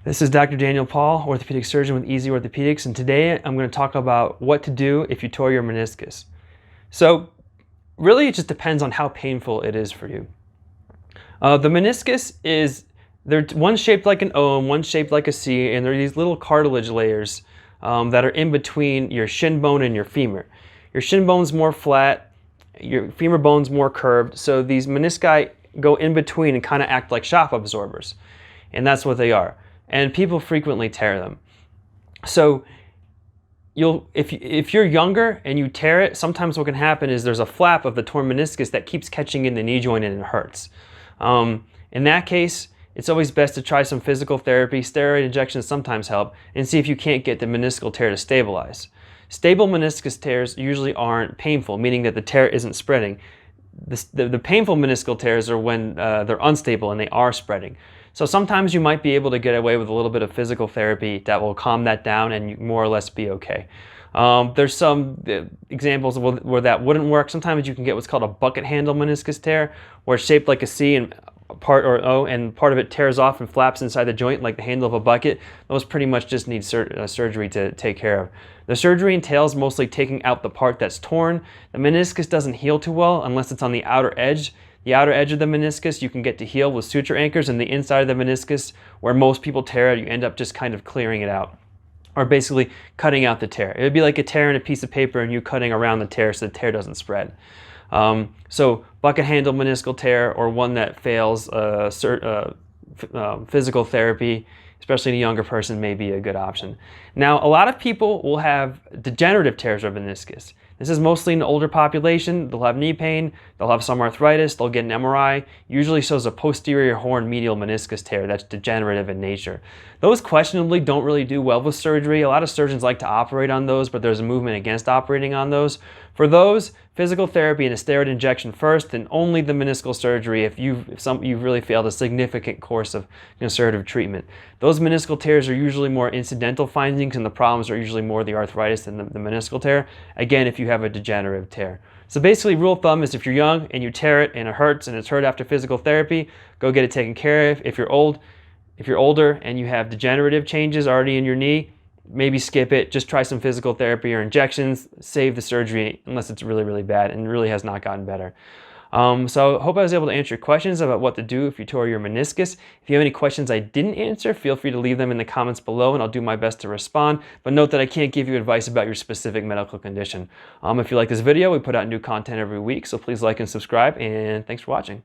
This is Dr. Daniel Paul, orthopedic surgeon with Easy Orthopedics, and today I'm going to talk about what to do if you tore your meniscus. So really it just depends on how painful it is for you. The meniscus one's shaped like an O and one's shaped like a C, and there are these little cartilage layers that are in between your shin bone and your femur. Your shin bone's more flat, your femur bone's more curved, so these menisci go in between and kind of act like shock absorbers, and that's what they are. And people frequently tear them. So if you're younger and you tear it, sometimes what can happen is there's a flap of the torn meniscus that keeps catching in the knee joint and it hurts. In that case, it's always best to try some physical therapy. Steroid injections sometimes help, and see if you can't get the meniscal tear to stabilize. Stable meniscus tears usually aren't painful, meaning that the tear isn't spreading. The painful meniscal tears are when they're unstable and they are spreading. So sometimes you might be able to get away with a little bit of physical therapy that will calm that down and you more or less be okay. There's some examples where that wouldn't work. Sometimes you can get what's called a bucket handle meniscus tear, where it's shaped like a C and part or O, and part of it tears off and flaps inside the joint like the handle of a bucket. Those pretty much just need surgery to take care of. The surgery entails mostly taking out the part that's torn. The meniscus doesn't heal too well unless it's on the outer edge. The outer edge of the meniscus you can get to heal with suture anchors, and the inside of the meniscus, where most people tear it, you end up just kind of clearing it out, or basically cutting out the tear. It would be like a tear in a piece of paper and you cutting around the tear so the tear doesn't spread. So bucket handle meniscal tear, or one that fails physical therapy, especially in a younger person, may be a good option. Now, a lot of people will have degenerative tears of meniscus. This is mostly in the older population. They'll have knee pain, they'll have some arthritis, they'll get an MRI, usually shows a posterior horn medial meniscus tear that's degenerative in nature. Those questionably don't really do well with surgery. A lot of surgeons like to operate on those, but there's a movement against operating on those. For those, physical therapy and a steroid injection first, and only the meniscal surgery if you've really failed a significant course of conservative treatment. Those meniscal tears are usually more incidental findings, and the problems are usually more the arthritis than the meniscal tear. Again, if you have a degenerative tear. So basically, rule of thumb is if you're young and you tear it and it hurts and it's hurt after physical therapy, go get it taken care of. If you're older and you have degenerative changes already in your knee, maybe skip it. Just try some physical therapy or injections. Save the surgery unless it's really, really bad and really has not gotten better. So I hope I was able to answer your questions about what to do if you tore your meniscus. If you have any questions I didn't answer, feel free to leave them in the comments below and I'll do my best to respond. But note that I can't give you advice about your specific medical condition. If you like this video, we put out new content every week, so please like and subscribe, and thanks for watching.